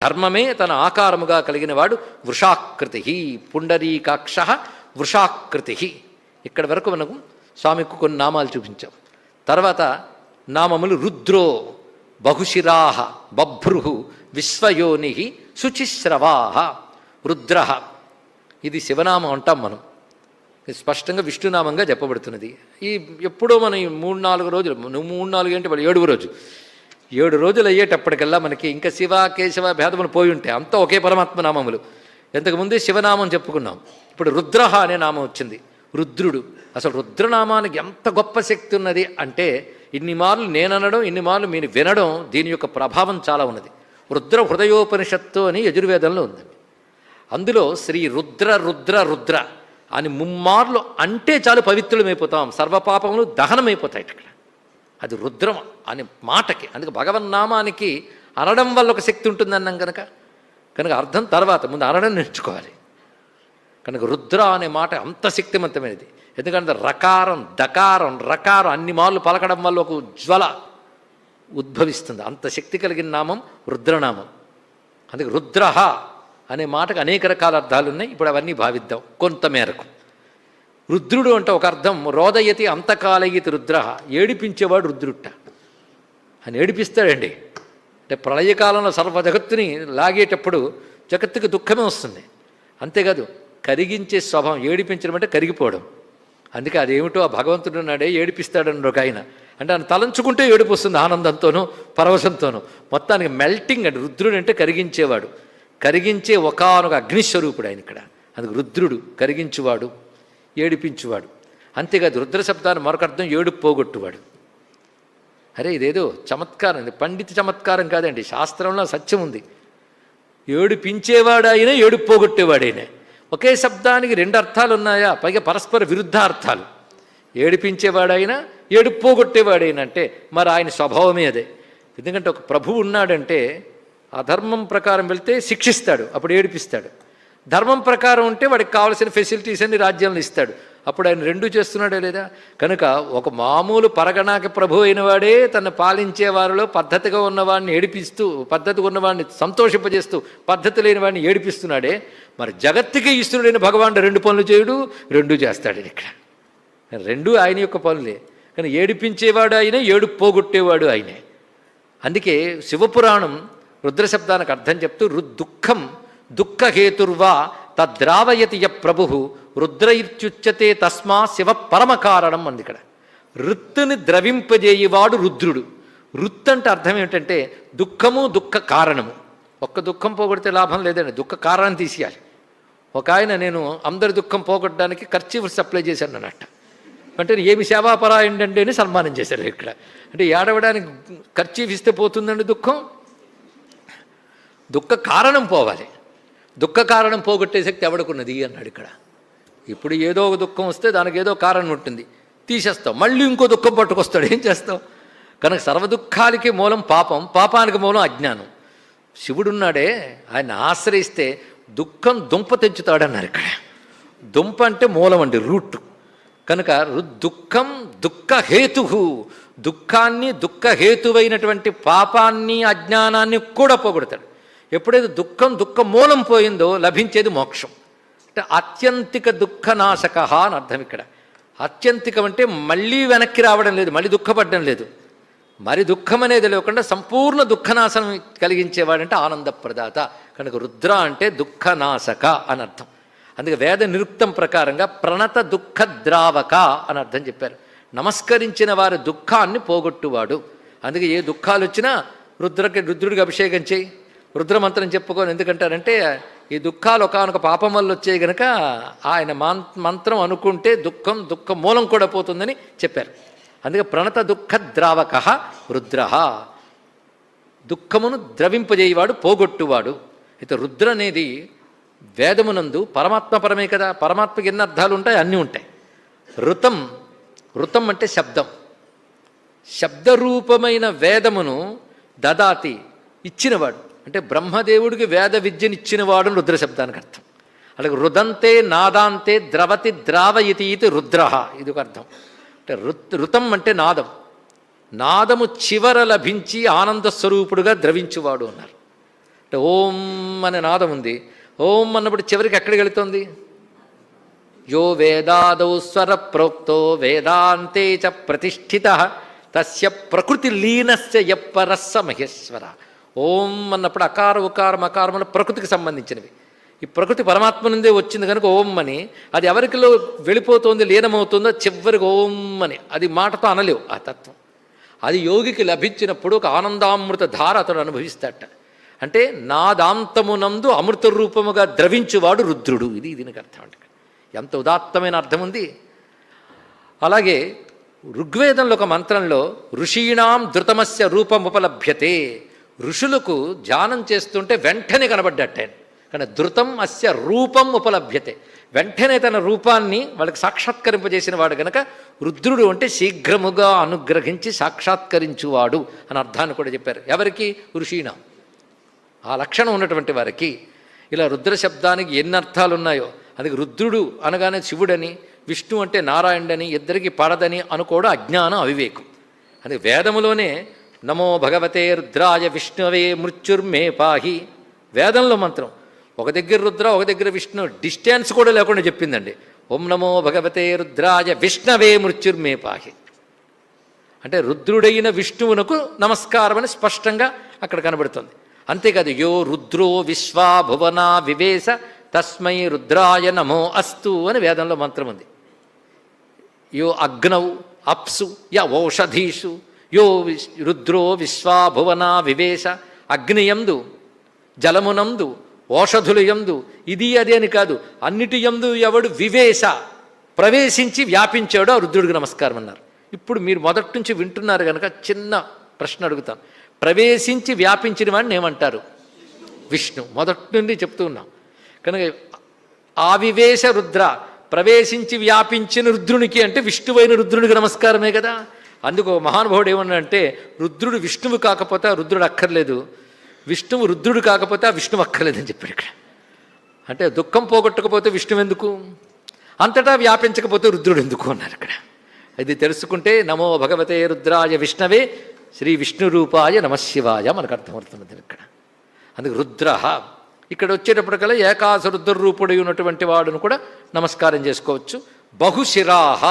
ధర్మమే తన ఆకారముగా కలిగినవాడు వృషాకృతి. పుండరీకాక్ష వృషాకృతి. ఇక్కడి వరకు మనకు స్వామికి కొన్ని నామాలు చూపించాం. తర్వాత నామములు రుద్రో బహుశిరాహ బభ్రు విశ్వయోని శుచిశ్రవాహ. రుద్ర ఇది శివనామం అంటాం మనం, స్పష్టంగా విష్ణునామంగా చెప్పబడుతున్నది. ఈ ఎప్పుడో మనం ఈ 3-4 రోజులు 3-4 ఏంటి వాళ్ళు 7వ రోజు 7 రోజులు అయ్యేటప్పటికల్లా మనకి ఇంకా శివ కేశవ భేదములు పోయి ఉంటాయి, అంతా ఒకే పరమాత్మ నామములు. ఇంతకుముందే శివనామం చెప్పుకున్నాం, ఇప్పుడు రుద్ర అనే నామం వచ్చింది. రుద్రుడు. అసలు రుద్రనామానికి ఎంత గొప్ప శక్తి ఉన్నది అంటే, ఇన్ని మార్లు నేననడం ఇన్ని మార్లు మీరు వినడం, దీని యొక్క ప్రభావం చాలా ఉన్నది. రుద్ర హృదయోపనిషత్తు అని యజుర్వేదంలో ఉందండి. అందులో శ్రీ రుద్ర రుద్ర రుద్ర అని 3 మార్లు అంటే చాలు పవిత్రులమైపోతాం, సర్వపాపములు దహనమైపోతాయి ఇక్కడ. అది రుద్రం అనే మాటకి, అందుకే భగవన్నామానికి అనడం వల్ల ఒక శక్తి ఉంటుందన్నాం కనుక అర్థం తర్వాత ముందు అనడం నేర్చుకోవాలి. కనుక రుద్ర అనే మాట అంత శక్తివంతమైనది. ఎందుకంటే రకారం దకారం రకారం అన్ని మార్లు పలకడం వల్ల ఒక జ్వల ఉద్భవిస్తుంది. అంత శక్తి కలిగిన నామం రుద్రనామం. అందుకే రుద్ర అనే మాటకు అనేక రకాల అర్థాలు ఉన్నాయి. ఇప్పుడు అవన్నీ భావిద్దాం కొంతమేరకు. రుద్రుడు అంటే ఒక అర్థం, రోదయతి అంతకాలయతి రుద్ర, ఏడిపించేవాడు రుద్రుట్ట అని ఏడిపిస్తాడండి. అంటే ప్రళయకాలంలో సర్వ జగత్తుని లాగేటప్పుడు జగత్తుకి దుఃఖమే వస్తుంది. అంతేకాదు కరిగించే స్వభావం, ఏడిపించడం అంటే కరిగిపోవడం. అందుకే అదేమిటో ఆ భగవంతుడు ఉన్నాడే ఏడిపిస్తాడని ఒక ఆయన, అంటే ఆయన తలంచుకుంటే ఏడుపు వస్తుంది, ఆనందంతోనూ పరవశంతోనూ. మొత్తానికి మెల్టింగ్ అంటే రుద్రుడు అంటే కరిగించేవాడు, కరిగించే ఒకానొక అగ్నిస్వరూపుడు ఆయన ఇక్కడ. అందుకు రుద్రుడు కరిగించువాడు, ఏడిపించువాడు. అంతేకాదు రుద్ర శబ్దాన్ని మరొక అర్థం ఏడుపు పోగొట్టువాడు. అరే ఇదేదో చమత్కారం, పండిత చమత్కారం కాదండి, శాస్త్రంలో సత్యం ఉంది. ఏడిపించేవాడాయనే ఏడుపు పోగొట్టేవాడైనా. ఒకే శబ్దానికి 2 అర్థాలు ఉన్నాయా, పైగా పరస్పర విరుద్ధార్థాలు. ఏడిపించేవాడైనా ఏడుపు పోగొట్టేవాడైనా అంటే మరి ఆయన స్వభావమే అదే. ఎందుకంటే ఒక ప్రభువు ఉన్నాడంటే అధర్మం ప్రకారం వెళ్తే శిక్షిస్తాడు, అప్పుడు ఏడిపిస్తాడు. ధర్మం ప్రకారం ఉంటే వాడికి కావాల్సిన ఫెసిలిటీస్ అన్ని రాజ్యంలో ఇస్తాడు, అప్పుడు ఆయన 2 చేస్తున్నాడే లేదా. కనుక ఒక మామూలు పరగణాకి ప్రభు అయిన వాడే తను పాలించే వారిలో పద్ధతిగా ఉన్నవాడిని ఏడిపిస్తూ, పద్ధతిగా ఉన్నవాడిని సంతోషింపజేస్తూ, పద్ధతి లేని వాడిని ఏడిపిస్తున్నాడే, మరి జగత్తుకి ఈశ్వరుడైన భగవానుడు 2 పనులు చేయుడు, 2 చేస్తాడు ఇక్కడ. 2 ఆయన యొక్క పనులే. కానీ ఏడిపించేవాడు ఆయనే, ఏడుపు పోగొట్టేవాడు ఆయనే. అందుకే శివపురాణం రుద్రశబ్దానికి అర్థం చెప్తూ దుఃఖం దుఃఖహేతుర్వా తద్రావయతి య ప్రభు రుద్రైత్యుచ్యతే తస్మా శివ పరమ కారణం అంది ఇక్కడ. రుత్తుని ద్రవింపజేయవాడు రుద్రుడు. రుత్ అంటే అర్థం ఏమిటంటే దుఃఖము దుఃఖ కారణము. ఒక్క దుఃఖం పోగొడితే లాభం లేదండి, దుఃఖ కారణం తీసేయాలి. ఒక ఆయన నేను అందరి దుఃఖం పోగొట్టడానికి ఖర్చు సప్లై చేశాను అన్నట్టు. అంటే ఏమి సేవాపరాయండి అని సన్మానం చేశారు ఇక్కడ. అంటే ఏడవడానికి ఖర్చు ఇస్తే పోతుందండి దుఃఖం, దుఃఖ కారణం పోవాలి. దుఃఖ కారణం పోగొట్టే శక్తి ఎవడుకున్నది అన్నాడు ఇక్కడ. ఇప్పుడు ఏదో ఒక దుఃఖం వస్తే దానికి ఏదో కారణం ఉంటుంది, తీసేస్తావు, మళ్ళీ ఇంకో దుఃఖం పట్టుకొస్తాడు, ఏం చేస్తావు? కనుక సర్వ దుఃఖాలకి మూలం పాపం, పాపానికి మూలం అజ్ఞానం. శివుడున్నాడే ఆయన ఆశ్రయిస్తే దుఃఖం దుంప తెంచుతాడన్నారు ఇక్కడ. దుంప అంటే మూలం అండి, రూట్. కనుక దుఃఖం దుఃఖహేతు, దుఃఖాన్ని దుఃఖహేతువైనటువంటి పాపాన్ని అజ్ఞానాన్ని కూడా పోగొడతాడు. ఎప్పుడైతే దుఃఖం దుఃఖ మూలం పోయిందో లభించేది మోక్షం. అంటే ఆత్యంతిక దుఃఖనాశక అని అర్థం ఇక్కడ. ఆత్యంతికం అంటే మళ్ళీ వెనక్కి రావడం లేదు, మళ్ళీ దుఃఖపడడం లేదు, మరి దుఃఖం అనేది లేకుండా సంపూర్ణ దుఃఖనాశనం కలిగించేవాడంటే ఆనందప్రదాత. కనుక రుద్ర అంటే దుఃఖనాశక అని అర్థం. అందుకే వేద నిరుక్తం ప్రకారంగా ప్రణత దుఃఖ ద్రావక అని అర్థం చెప్పారు. నమస్కరించిన వారి దుఃఖాన్ని పోగొట్టువాడు. అందుకే ఏ దుఃఖాలు వచ్చినా రుద్రుడికి అభిషేకం చేయి, రుద్రమంత్రం చెప్పుకొని. ఎందుకంటారంటే ఈ దుఃఖాలు ఒకనొక పాపం వల్ల వచ్చాయి కనుక ఆయన మంత్రం అనుకుంటే దుఃఖ మూలం కూడా పోతుందని చెప్పారు. అందుకే ప్రణత దుఃఖ ద్రావక రుద్ర, దుఃఖమును ద్రవింపజేయవాడు, పోగొట్టువాడు. అయితే రుద్ర అనేది వేదమునందు పరమాత్మపరమే కదా, పరమాత్మకి ఎన్ని అర్థాలు ఉంటాయి, అన్నీ ఉంటాయి. ఋతం అంటే శబ్దం, శబ్దరూపమైన వేదమును దదాతి ఇచ్చినవాడు, అంటే బ్రహ్మదేవుడికి వేద విద్యనిచ్చినవాడు రుద్ర శబ్దానికి అర్థం. అలాగే రుదంతే నాదాంతే ద్రవతి ద్రావయతి ఇది రుద్ర, ఇది ఒక అర్థం. అంటే ఋతం అంటే నాదం, నాదము చివర లభించి ఆనంద స్వరూపుడుగా ద్రవించువాడు అన్నారు. అంటే ఓం అనే నాదం ఉంది. ఓం అన్నప్పుడు చివరికి ఎక్కడికి వెళుతుంది? యో వేదాదౌ స్వర ప్రోక్తో వేదాంతే చ ప్రతిష్ఠిత తస్య ప్రకృతి లీనస్య యప్పరస్స మహేశ్వర. ఓం అన్నప్పుడు అకార ఉకార మకారముల ప్రకృతికి సంబంధించినవి. ఈ ప్రకృతి పరమాత్మ నుండే వచ్చింది కనుక ఓం అని. అది ఎవరికిలో వెళ్ళిపోతుంది, లీనమవుతుందో చివరికి ఓం అని. అది మాటతో అనలేవు ఆ తత్వం. అది యోగికి లభించినప్పుడు ఒక ఆనందామృత ధార అతడు అనుభవిస్తాడట. అంటే నాదాంతమునందు అమృత రూపముగా ద్రవించువాడు రుద్రుడు. ఇది దీనికి అర్థం. అంటే ఎంత ఉదాత్తమైన అర్థం ఉంది. అలాగే ఋగ్వేదంలో ఒక మంత్రంలో ఋషీణాం ధృతమస్య రూపముపలభ్యతే, ఋషులకు ధ్యానం చేస్తుంటే వెంటనే కనబడ్డట్ట. కానీ ధృతం అస్య రూపం ఉపలభ్యతే, వెంటనే తన రూపాన్ని వాళ్ళకి సాక్షాత్కరింపజేసిన వాడు కనుక రుద్రుడు అంటే శీఘ్రముగా అనుగ్రహించి సాక్షాత్కరించువాడు అని అర్థాన్ని కూడా చెప్పారు. ఎవరికి? ఋషీణాం, ఆ లక్షణం ఉన్నటువంటి వారికి. ఇలా రుద్ర శబ్దానికి ఎన్ని అర్థాలు ఉన్నాయో. అందుకే రుద్రుడు అనగానే శివుడని, విష్ణు అంటే నారాయణుడని, ఇద్దరికి పడదని అనుకోవడం అజ్ఞానం, అవివేకం. అందుకే వేదములోనే నమో భగవతే రుద్రాయ విష్ణువే మృత్యుర్మే పాహి, వేదంలో మంత్రం ఒక దగ్గర రుద్ర ఒక దగ్గర విష్ణు, డిస్టెన్స్ కూడా లేకుండా చెప్పిందండి. ఓం నమో భగవతే రుద్రాయ విష్ణవే మృత్యుర్మే పాహి అంటే రుద్రుడైన విష్ణువునకు నమస్కారం అని స్పష్టంగా అక్కడ కనబడుతుంది. అంతేకాదు యో రుద్రో విశ్వా భువనా వివేశ తస్మై రుద్రాయ నమో అస్తు అని వేదంలో మంత్రం ఉంది. యో అగ్నౌ అప్సు య ఓషధీషు యో రుద్రో విశ్వా భువనా వివేశ, అగ్నియందు జలమునందు ఓషధులు యందు, ఇది అదే అని కాదు, అన్నిటి యందు ఎవడు వివేశ ప్రవేశించి వ్యాపించాడో ఆ రుద్రుడికి నమస్కారం అన్నారు. ఇప్పుడు మీరు మొదటి నుంచి వింటున్నారు కనుక చిన్న ప్రశ్న అడుగుతాను. ప్రవేశించి వ్యాపించిన వాడిని ఏమంటారు? విష్ణు. మొదటి నుండి చెప్తూ ఉన్నాం కనుక ఆవివేశ రుద్ర, ప్రవేశించి వ్యాపించిన రుద్రునికి అంటే విష్ణువైన రుద్రునికి నమస్కారమే కదా. అందుకు మహానుభావుడు ఏమన్నాడంటే, రుద్రుడు విష్ణువు కాకపోతే ఆ రుద్రుడు అక్కర్లేదు, విష్ణువు రుద్రుడు కాకపోతే ఆ విష్ణువు అక్కర్లేదని చెప్పాడు ఇక్కడ. అంటే దుఃఖం పోగొట్టకపోతే విష్ణువు ఎందుకు, అంతటా వ్యాపించకపోతే రుద్రుడు ఎందుకు అన్నారు ఇక్కడ. ఇది తెలుసుకుంటే నమో భగవతే రుద్రాయ విష్ణవే శ్రీ విష్ణు రూపాయ నమశివాయ మనకు అర్థమవుతున్నది ఇక్కడ. అందుకు రుద్ర ఇక్కడ వచ్చేటప్పటికల్లా ఏకాశ రుద్ర రూపుడై ఉన్నటువంటి వాడును కూడా నమస్కారం చేసుకోవచ్చు. బహుశిరాహ